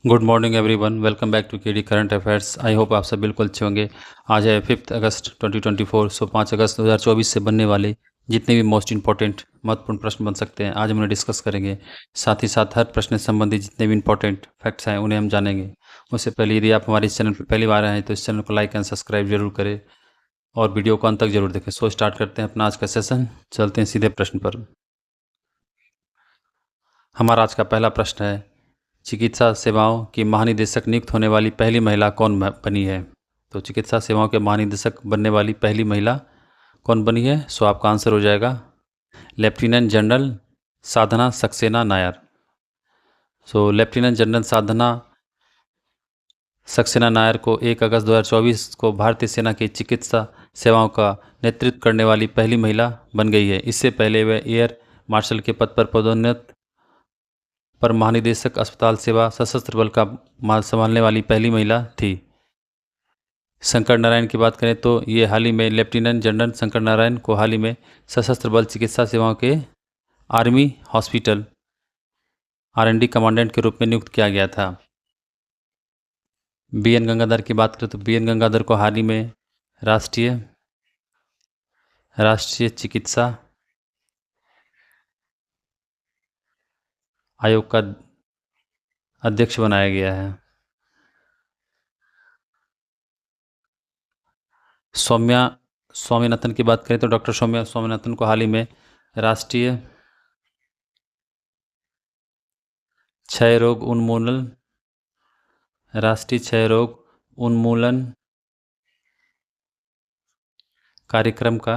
Good morning everyone, welcome back to KD current affairs. I hope आप सब बिल्कुल अच्छे होंगे। आज है 5 अगस्त 2024। 5 अगस्त 2024 से बनने वाले जितने भी मोस्ट इंपॉर्टेंट महत्वपूर्ण प्रश्न बन सकते हैं आज हम उन्हें डिस्कस करेंगे। साथ ही साथ हर प्रश्न से संबंधित जितने भी इंपॉर्टेंट फैक्ट्स हैं उन्हें हम जानेंगे। उससे पहले यदि आप हमारे इस चैनल पर पहली बार आए हैं तो इस चैनल को लाइक एंड सब्सक्राइब जरूर करें और वीडियो को अंत तक जरूर देखें। सो स्टार्ट करते हैं अपना आज का सेशन। चलते हैं सीधे प्रश्न पर। हमारा आज का पहला प्रश्न है, चिकित्सा सेवाओं की महानिदेशक नियुक्त होने वाली पहली महिला कौन बनी है? तो चिकित्सा सेवाओं के महानिदेशक बनने वाली पहली महिला कौन बनी है? सो आपका आंसर हो जाएगा लेफ्टिनेंट जनरल साधना सक्सेना नायर। सो लेफ्टिनेंट जनरल साधना सक्सेना नायर को 1 अगस्त 2024 को भारतीय सेना की चिकित्सा सेवाओं का नेतृत्व करने वाली पहली महिला बन गई है। इससे पहले वे एयर मार्शल के पद पर पदोन्नत पर महानिदेशक अस्पताल सेवा सशस्त्र बल का संभालने वाली पहली महिला थी। शंकर नारायण की बात करें तो ये हाल ही में लेफ्टिनेंट जनरल शंकर नारायण को हाल ही में सशस्त्र बल चिकित्सा सेवाओं के आर्मी हॉस्पिटल R&D कमांडेंट के रूप में नियुक्त किया गया था। BN गंगाधर की बात करें तो BN गंगाधर को हाल ही में राष्ट्रीय चिकित्सा आयोग का अध्यक्ष बनाया गया है। स्वामीनाथन की बात करें तो डॉक्टर सौम्या स्वामीनाथन को हाल ही में राष्ट्रीय क्षय रोग उन्मूलन कार्यक्रम का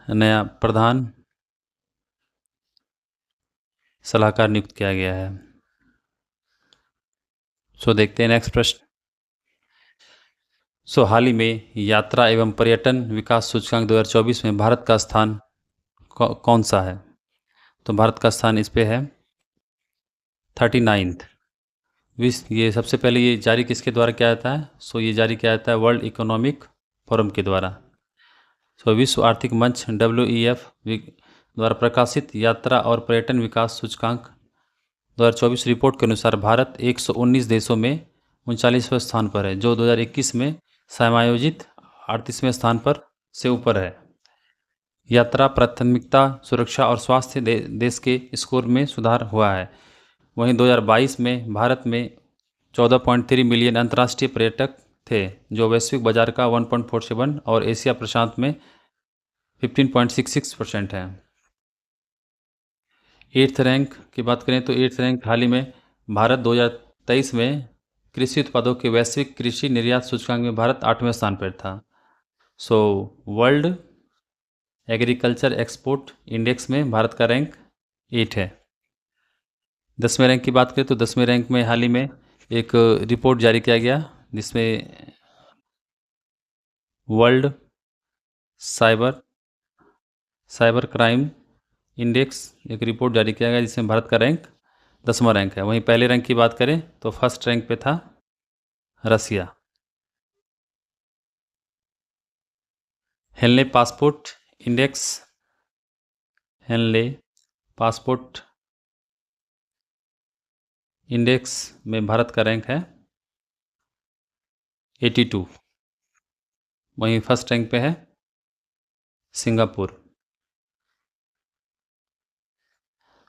नया प्रधान सलाहकार नियुक्त किया गया है। सो देखते हैं नेक्स्ट प्रश्न। हाल ही में यात्रा एवं पर्यटन विकास सूचकांक 2024 में भारत का स्थान कौन सा है? तो भारत का स्थान इस पे है 39th। ये सबसे पहले ये जारी किसके द्वारा किया जाता है? ये जारी किया जाता है वर्ल्ड इकोनॉमिक फोरम के द्वारा। विश्व आर्थिक मंच WEF द्वारा प्रकाशित यात्रा और पर्यटन विकास सूचकांक 2024 रिपोर्ट के अनुसार भारत 119 देशों में 39वें स्थान पर है, जो 2021 में समायोजित 38वें स्थान पर से ऊपर है। यात्रा प्राथमिकता सुरक्षा और स्वास्थ्य देश के स्कोर में सुधार हुआ है। वहीं 2022 में भारत में 14.3 मिलियन अंतर्राष्ट्रीय पर्यटक थे, जो वैश्विक बाजार का 1.47 और एशिया प्रशांत में 15.66% है। 8th रैंक की बात करें तो 8th रैंक हाल ही में भारत 2023 में कृषि उत्पादों के वैश्विक कृषि निर्यात सूचकांक में भारत 8वें स्थान पर था। वर्ल्ड एग्रीकल्चर एक्सपोर्ट इंडेक्स में भारत का रैंक 8 है। 10वें रैंक की बात करें तो 10वें रैंक में हाल ही में एक रिपोर्ट जारी किया गया, जिसमें वर्ल्ड साइबर क्राइम इंडेक्स एक रिपोर्ट जारी किया गया, जिसमें भारत का रैंक 10वां रैंक है। वहीं पहले रैंक की बात करें तो फर्स्ट रैंक पे था रसिया। हेनले पासपोर्ट इंडेक्स में भारत का रैंक है 82। वहीं फर्स्ट रैंक पे है सिंगापुर।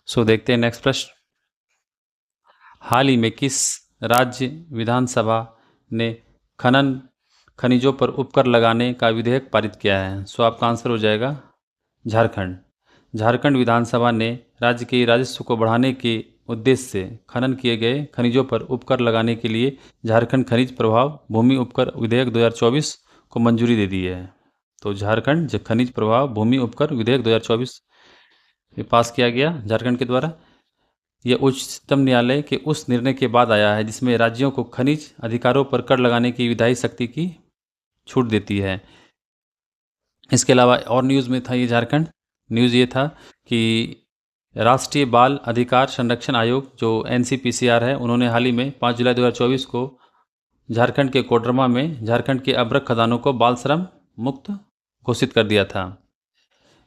देखते हैं नेक्स्ट प्रश्न। हाल ही में किस राज्य विधानसभा ने खनिजों पर उपकर लगाने का विधेयक पारित किया है? आपका आंसर हो जाएगा झारखंड विधानसभा ने राज्य के राजस्व को बढ़ाने के उद्देश्य से खनन किए गए खनिजों पर उपकर लगाने के लिए झारखंड खनिज प्रभाव भूमि उपकर विधेयक 2024 को मंजूरी दे दी है। तो झारखंड खनिज प्रभाव भूमि उपकर विधेयक 2024 पास किया गया झारखंड के द्वारा। यह उच्चतम न्यायालय के उस निर्णय के बाद आया है जिसमें राज्यों को खनिज अधिकारों पर कर लगाने की विधायी शक्ति की छूट देती है। इसके अलावा और न्यूज़ में था, ये झारखंड न्यूज़ ये था कि राष्ट्रीय बाल अधिकार संरक्षण आयोग जो NCPCR है, उन्होंने हाल ही में 5 जुलाई 2024 को झारखंड के कोडरमा में झारखंड के अभ्रक खदानों को बाल श्रम मुक्त घोषित कर दिया था।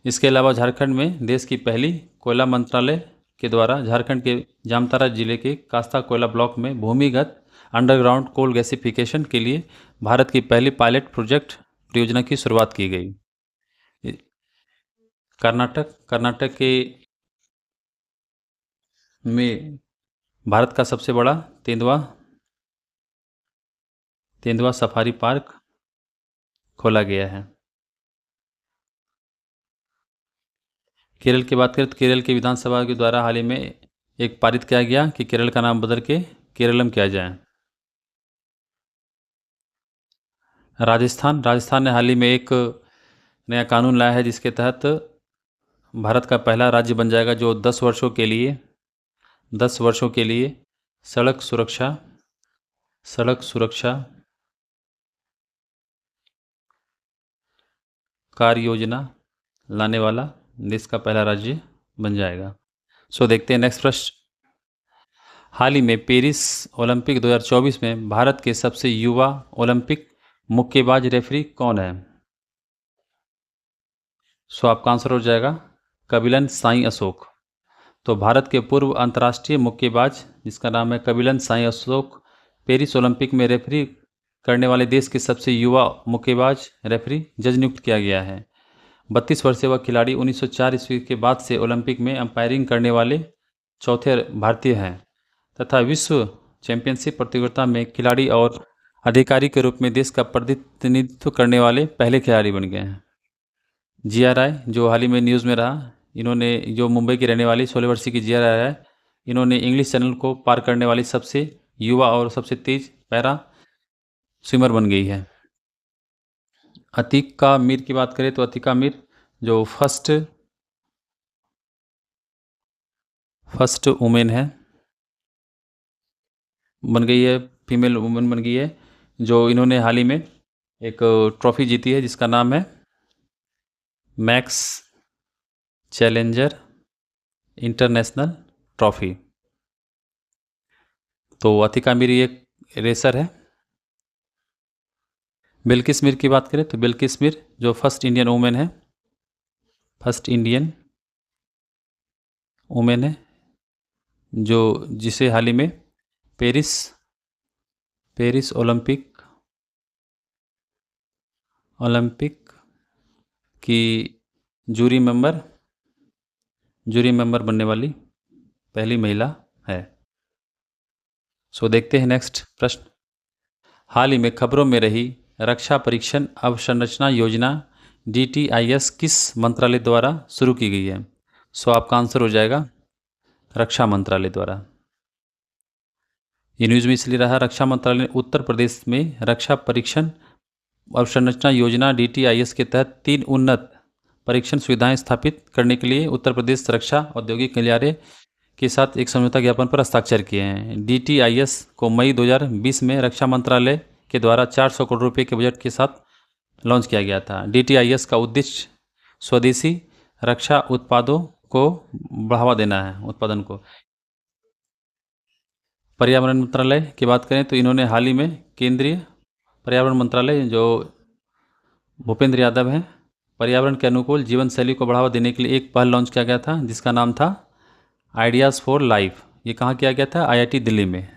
इसके अलावा झारखंड में देश की पहली कोयला मंत्रालय के द्वारा झारखंड के जामतारा जिले के कास्ता कोयला ब्लॉक में भूमिगत अंडरग्राउंड कोल गैसिफिकेशन के लिए भारत की पहली पायलट प्रोजेक्ट परियोजना की शुरुआत की गई। कर्नाटक के में भारत का सबसे बड़ा तेंदुआ सफारी पार्क खोला गया है। केरल की बात करें तो केरल के विधानसभा के द्वारा हाल ही में एक पारित किया गया कि केरल का नाम बदल के केरलम किया जाए। राजस्थान ने हाल ही में एक नया कानून लाया है जिसके तहत भारत का पहला राज्य बन जाएगा जो 10 वर्षों के लिए सड़क सुरक्षा कार्य योजना लाने वाला देश का पहला राज्य बन जाएगा। सो देखते हैं नेक्स्ट प्रश्न। हाल ही में पेरिस ओलंपिक 2024 में भारत के सबसे युवा ओलंपिक मुक्केबाज रेफरी कौन है? सो आपका आंसर हो जाएगा कबिलन साई अशोक। तो भारत के पूर्व अंतर्राष्ट्रीय मुक्केबाज जिसका नाम है कबिलन साई अशोक पेरिस ओलंपिक में रेफरी करने वाले देश के सबसे युवा मुक्केबाज रेफरी जज नियुक्त किया गया है। 32 वर्षीय वह खिलाड़ी 1904 ईस्वी के बाद से ओलंपिक में अंपायरिंग करने वाले चौथे भारतीय हैं तथा विश्व चैंपियनशिप प्रतियोगिता में खिलाड़ी और अधिकारी के रूप में देश का प्रतिनिधित्व करने वाले पहले खिलाड़ी बन गए हैं। जिया राय जो हाल ही में न्यूज़ में रहा, इन्होंने जो मुंबई की रहने वाली 16 वर्षीय की जिया राय है, इन्होंने इंग्लिश चैनल को पार करने वाली सबसे युवा और सबसे तेज पैरा स्विमर बन गई है। अतीका मीर की बात करें तो अतीका मीर जो फर्स्ट वुमेन है बन गई है, फीमेल वुमेन बन गई है, जो इन्होंने हाल ही में एक ट्रॉफी जीती है जिसका नाम है मैक्स चैलेंजर इंटरनेशनल ट्रॉफी। तो अतिका मीर एक रेसर है। बिल्किस मीर की बात करें तो बिल्किस मीर जो फर्स्ट इंडियन वुमेन है जो जिसे हाल ही में पेरिस ओलंपिक की जूरी मेंबर बनने वाली पहली महिला है। सो देखते हैं नेक्स्ट प्रश्न। हाल ही में खबरों में रही रक्षा परीक्षण अवसंरचना योजना DTIS किस मंत्रालय द्वारा शुरू की गई है? सो आपका आंसर हो जाएगा रक्षा मंत्रालय द्वारा। ये न्यूज़ में इसलिए रहा, रक्षा मंत्रालय ने उत्तर प्रदेश में रक्षा परीक्षण अवसंरचना योजना DTIS के तहत 3 उन्नत परीक्षण सुविधाएं स्थापित करने के लिए उत्तर प्रदेश रक्षा औद्योगिक गलियारे के साथ एक समझौता ज्ञापन पर हस्ताक्षर किए हैं। DTIS को मई 2020 में रक्षा मंत्रालय के द्वारा 400 करोड़ रुपए के बजट के साथ लॉन्च किया गया था। DTIS का उद्देश्य स्वदेशी रक्षा उत्पादों को बढ़ावा देना है, उत्पादन को। पर्यावरण मंत्रालय की बात करें तो इन्होंने हाल ही में केंद्रीय पर्यावरण मंत्रालय जो भूपेंद्र यादव हैं, पर्यावरण के अनुकूल जीवन शैली को बढ़ावा देने के लिए एक पहल लॉन्च किया गया था जिसका नाम था आइडियाज़ फॉर लाइफ। ये कहाँ किया गया था? IIT दिल्ली में।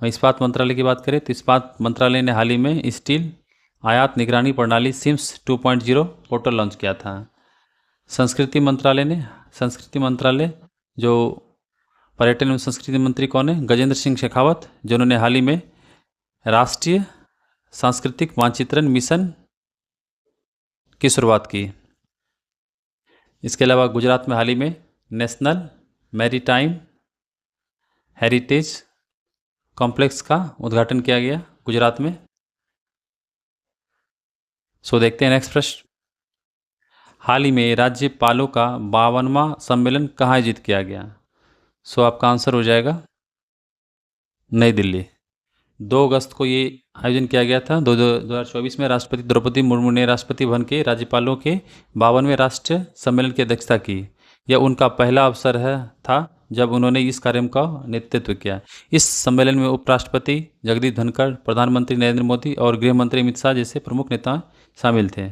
वहीं इस्पात मंत्रालय की बात करें तो इस्पात मंत्रालय ने हाल ही में स्टील आयात निगरानी प्रणाली SIMS 2.0 पोर्टल लॉन्च किया था। संस्कृति मंत्रालय जो पर्यटन एवं संस्कृति मंत्री कौन है? गजेंद्र सिंह शेखावत, जिन्होंने हाल ही में राष्ट्रीय सांस्कृतिक मानचित्रण मिशन की शुरुआत की। इसके अलावा गुजरात में हाल ही में नेशनल मैरीटाइम हेरिटेज कॉम्प्लेक्स का उद्घाटन किया गया गुजरात में। सो देखते हैं नेक्स्ट प्रश्न। हाल ही में राज्यपालों का 52वां सम्मेलन कहाँ आयोजित किया गया? सो आपका आंसर हो जाएगा नई दिल्ली। 2 अगस्त को ये आयोजन किया गया था। 2024 में राष्ट्रपति द्रौपदी मुर्मू ने राष्ट्रपति भवन के राज्यपालों के 52वें राष्ट्रीय सम्मेलन की अध्यक्षता की। यह उनका पहला अवसर था जब उन्होंने इस कार्यक्रम का नेतृत्व किया। इस सम्मेलन में उपराष्ट्रपति जगदीप धनखड़, प्रधानमंत्री नरेंद्र मोदी और गृह मंत्री अमित शाह जैसे प्रमुख नेता शामिल थे।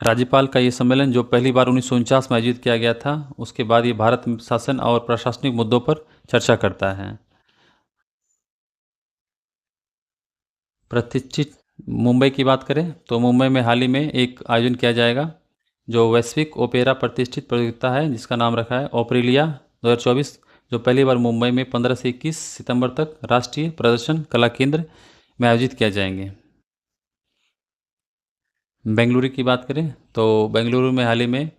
राज्यपाल का ये सम्मेलन जो पहली बार 1949 में आयोजित किया गया था, उसके बाद ये भारत में शासन और प्रशासनिक मुद्दों पर चर्चा करता है। प्रतिष्ठित मुंबई की बात करें तो मुंबई में हाल ही में एक आयोजन किया जाएगा जो वैश्विक ओपेरा प्रतिष्ठित प्रतियोगिता है, जिसका नाम रखा है ओपेरिया 2024, जो पहली बार मुंबई में 15 से 21 सितंबर तक राष्ट्रीय प्रदर्शन कला केंद्र में आयोजित किया जाएंगे। बेंगलुरु की बात करें तो बेंगलुरु में हाल ही में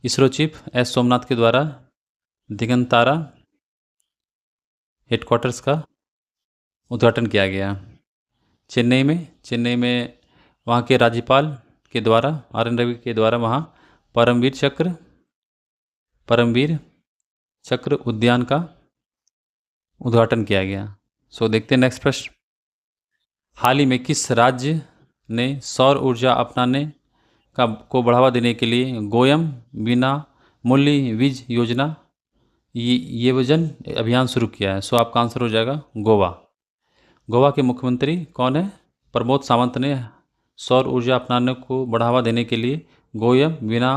इसरो चीफ एस सोमनाथ के द्वारा दिगंतारा हेडक्वार्टर्स का उद्घाटन किया गया। चेन्नई में वहाँ के राज्यपाल के द्वारा आर एन रवि के द्वारा वहाँ परमवीर चक्र उद्यान का उद्घाटन किया गया। सो देखते हैं नेक्स्ट प्रश्न। हाल ही में किस राज्य ने सौर ऊर्जा अपनाने को बढ़ावा देने के लिए गोयम बिना मूल्य वीज योजना ये वजन अभियान शुरू किया है? सो आपका आंसर हो जाएगा गोवा। गोवा के मुख्यमंत्री कौन है? प्रमोद सावंत ने सौर ऊर्जा अपनाने को बढ़ावा देने के लिए गोयम बिना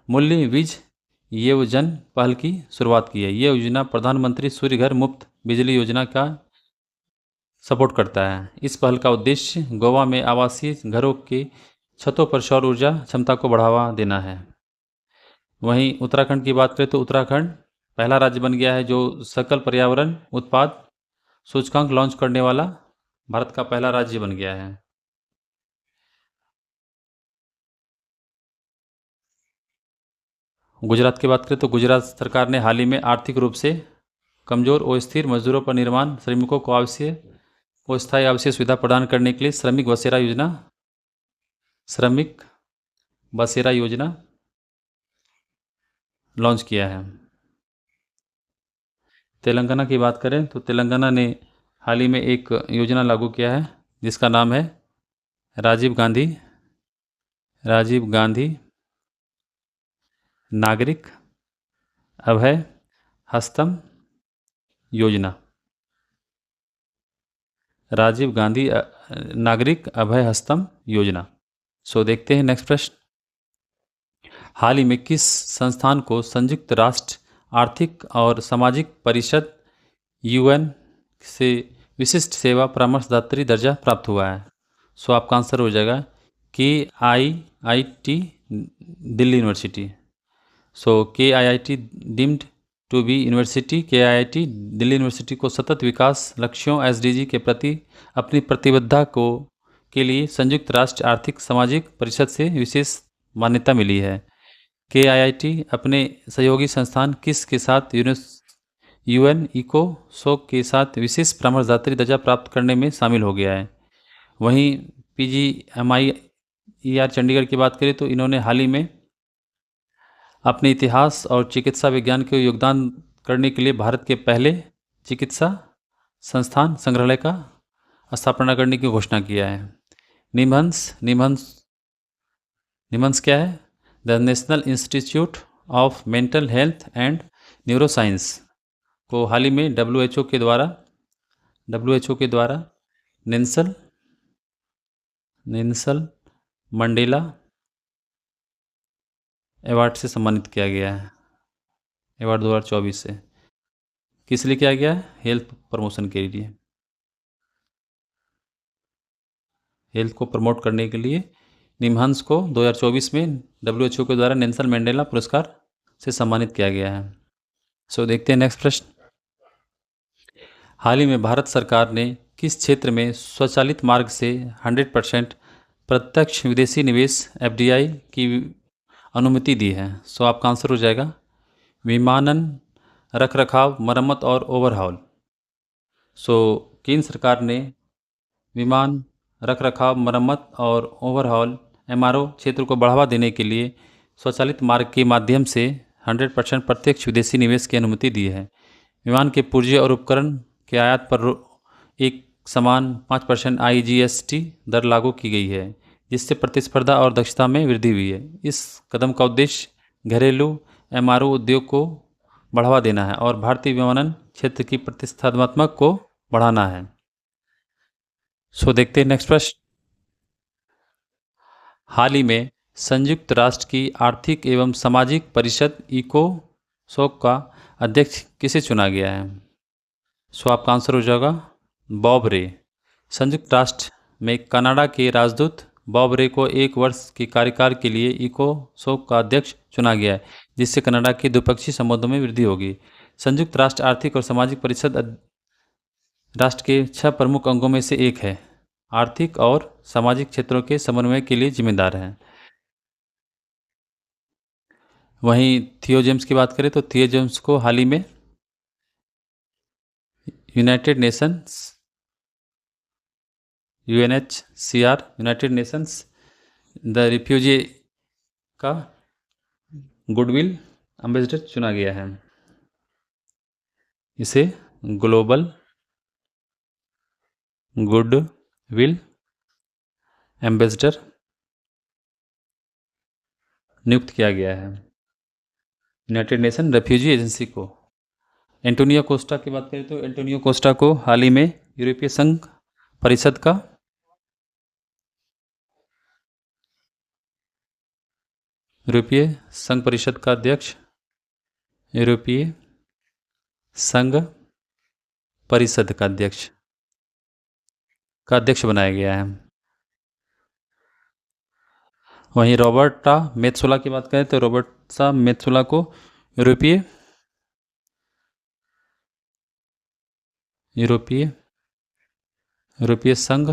मूल्य वीज योजन पहल की शुरुआत की है। ये योजना प्रधानमंत्री सूर्य घर मुफ्त बिजली योजना का सपोर्ट करता है। इस पहल का उद्देश्य गोवा में आवासीय घरों के छतों पर सौर ऊर्जा क्षमता को बढ़ावा देना है। वहीं उत्तराखंड की बात करें तो उत्तराखंड पहला राज्य बन गया है जो सकल पर्यावरण उत्पाद सूचकांक लॉन्च करने वाला भारत का पहला राज्य बन गया है। गुजरात की बात करें तो गुजरात सरकार ने हाल ही में आर्थिक रूप से कमजोर और स्थिर मजदूरों पर निर्माण श्रमिकों को स्थायी आवासीय सुविधा प्रदान करने के लिए श्रमिक बसेरा योजना लॉन्च किया है। तेलंगाना की बात करें तो तेलंगाना ने हाल ही में एक योजना लागू किया है जिसका नाम है राजीव गांधी नागरिक अभय हस्तम योजना। राजीव गांधी नागरिक अभय हस्तम योजना। सो देखते हैं नेक्स्ट प्रश्न। हाल ही में किस संस्थान को संयुक्त राष्ट्र आर्थिक और सामाजिक परिषद यूएन से विशिष्ट सेवा परामर्शदात्री दर्जा प्राप्त हुआ है? सो आपका आंसर हो जाएगा KIIT Delhi university. So KIIT deemed to be university KIIT Delhi university को सतत विकास लक्ष्यों SDG के प्रति अपनी प्रतिबद्धता के लिए संयुक्त राष्ट्र आर्थिक सामाजिक परिषद से विशेष मान्यता मिली है। KIIT अपने सहयोगी संस्थान किस के साथ UN इकोसोक के साथ विशेष परामर्शदात्री दर्जा प्राप्त करने में शामिल हो गया है। वहीं PGMIER चंडीगढ़ की बात करें तो इन्होंने हाल ही में अपने इतिहास और चिकित्सा विज्ञान के योगदान करने के लिए भारत के पहले चिकित्सा संस्थान संग्रहालय का स्थापना करने की घोषणा किया है। निम्हांस क्या है? The national institute of mental health and neuroscience को हाल ही में WHO के द्वारा नेल्सन मंडेला अवार्ड से सम्मानित किया गया है। अवार्ड 2024 से किस लिए किया गया है? हेल्थ प्रमोशन के लिए, हेल्थ को प्रमोट करने के लिए निम्हांस को 2024 में WHO के द्वारा नेल्सन मंडेला पुरस्कार से सम्मानित किया गया है। सो देखते हैं नेक्स्ट प्रश्न। हाल ही में भारत सरकार ने किस क्षेत्र में स्वचालित मार्ग से 100% प्रत्यक्ष विदेशी निवेश FDI की अनुमति दी है? सो आपका आंसर हो जाएगा विमानन रखरखाव मरम्मत और ओवरहॉल। सो केंद्र सरकार ने विमान रखरखाव मरम्मत और ओवरहॉल MRO क्षेत्र को बढ़ावा देने के लिए स्वचालित मार्ग के माध्यम से 100% प्रत्यक्ष विदेशी निवेश की अनुमति दी है। विमान के पुर्जे और उपकरण के आयात पर एक समान 5% IGST दर लागू की गई है, जिससे प्रतिस्पर्धा और दक्षता में वृद्धि हुई है। इस कदम का उद्देश्य घरेलू MRO उद्योग को बढ़ावा देना है और भारतीय विमानन क्षेत्र की प्रतिस्पर्धात्मकता को बढ़ाना है। सो देखते हैं नेक्स्ट प्रश्न। हाल ही में संयुक्त राष्ट्र की आर्थिक एवं सामाजिक परिषद इकोसोक का अध्यक्ष किसे चुना गया है? सो आपका आंसर हो जाएगा बॉब रे। संयुक्त राष्ट्र में कनाडा के राजदूत बॉब रे को 1 वर्ष के कार्यकाल के लिए इकोसोक का अध्यक्ष चुना गया है, जिससे कनाडा के द्विपक्षीय संबंधों में वृद्धि होगी। संयुक्त राष्ट्र आर्थिक और सामाजिक परिषद राष्ट्र के 6 प्रमुख अंगों में से एक है। आर्थिक और सामाजिक क्षेत्रों के समन्वय के लिए जिम्मेदार है। वहीं थियो जेम्स की बात करें तो थियो जेम्स को हाल ही में United Nations UNHCR United Nations the refugee का गुडविल एम्बेसडर चुना गया है। इसे ग्लोबल गुडविल एम्बेसडर नियुक्त किया गया है यूनाइटेड नेशन रेफ्यूजी एजेंसी को। एंटोनियो कोस्टा की बात करें तो एंटोनियो कोस्टा को हाल ही में यूरोपीय संघ परिषद का अध्यक्ष यूरोपीय संघ परिषद का अध्यक्ष बनाया गया है। वहीं रॉबर्टा मेत्सोला की बात करें तो रॉबर्टा मेत्सोला को यूरोपीय संघ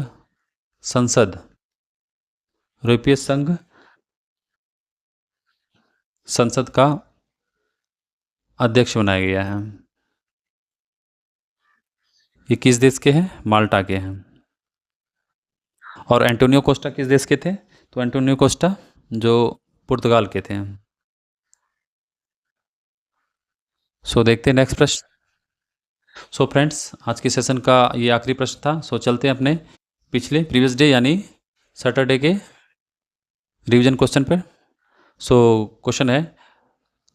संसद का अध्यक्ष बनाया गया है। ये किस देश के हैं? माल्टा के हैं। और एंटोनियो कोस्टा किस देश के थे? तो एंटोनियो कोस्टा जो पुर्तगाल के थे। सो देखते हैं नेक्स्ट प्रश्न। सो फ्रेंड्स, आज के सेशन का ये आखिरी प्रश्न था। सो चलते हैं अपने पिछले प्रीवियस डे यानी सैटरडे के रिवीजन क्वेश्चन पे। सो क्वेश्चन है,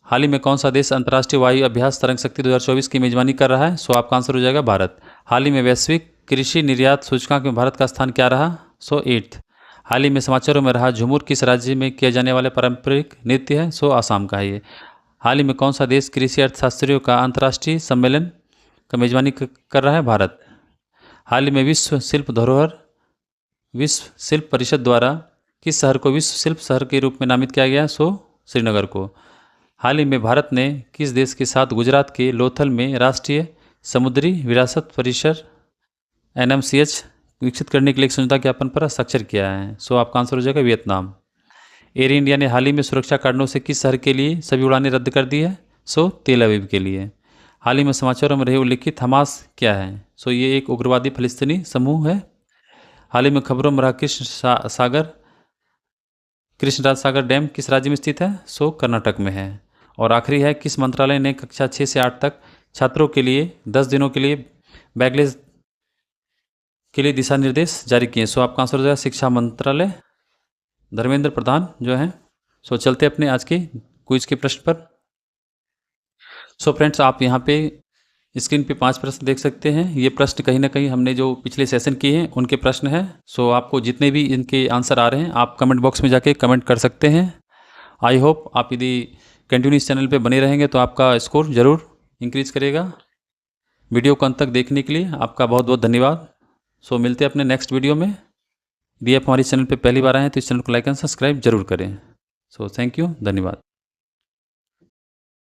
हाल ही में कौन सा देश अंतर्राष्ट्रीय वायु अभ्यास तरंग शक्ति 2024 की मेजबानी कर रहा है? सो आपका आंसर हो जाएगा भारत। हाल ही में वैश्विक कृषि निर्यात सूचकांक में भारत का स्थान क्या रहा? सो 8th। हाल ही में समाचारों में रहा झूमर किस राज्य में किए जाने वाले पारंपरिक नृत्य है? सो आसाम का है ये। हाल ही में कौन सा देश कृषि अर्थशास्त्रियों का अंतर्राष्ट्रीय सम्मेलन का मेजबानी कर रहा है? भारत। हाल ही में विश्व शिल्प परिषद द्वारा किस शहर को विश्व शिल्प शहर के रूप में नामित किया गया? सो श्रीनगर को। हाल ही में भारत ने किस देश के साथ गुजरात के लोथल में राष्ट्रीय समुद्री विरासत परिसर NMCH विकसित करने के लिए एक समझौता ज्ञापन पर हस्ताक्षर किया है? सो आपका आंसर हो जाएगा वियतनाम। एयर इंडिया ने हाल ही में सुरक्षा कारणों से किस शहर के लिए सभी उड़ानें रद्द कर दी है? सो तेल अवीव के लिए। हाल ही में समाचारों में रहे उल्लिखित हमास क्या है? सो ये एक उग्रवादी फलस्तीनी समूह है। हाल ही में खबरों में रहा कृष्णराज सागर डैम किस राज्य में स्थित है? सो कर्नाटक में है। और आखिरी है, किस मंत्रालय ने कक्षा 6 से 8 तक छात्रों के लिए 10 दिनों के लिए बैगलेस के लिए दिशा निर्देश जारी किए? सो आपका आंसर हो जाएगा शिक्षा मंत्रालय, धर्मेंद्र प्रधान जो हैं। सो चलते अपने आज के क्विज के प्रश्न पर। सो फ्रेंड्स, आप यहाँ पे स्क्रीन पे 5 प्रश्न देख सकते हैं। ये प्रश्न कहीं ना कहीं हमने जो पिछले सेशन किए हैं उनके प्रश्न हैं। सो आपको जितने भी इनके आंसर आ रहे हैं आप कमेंट बॉक्स में जाके कमेंट कर सकते हैं। आई होप आप यदि कंटिन्यू इस चैनल पे बने रहेंगे तो आपका स्कोर ज़रूर इंक्रीज करेगा। वीडियो को अंत तक देखने के लिए आपका बहुत बहुत धन्यवाद। सो मिलते हैं अपने नेक्स्ट वीडियो में। यदि आप हमारे चैनल पे पहली बार आए हैं तो इस चैनल को लाइक एंड सब्सक्राइब जरूर करें। सो थैंक यू, धन्यवाद।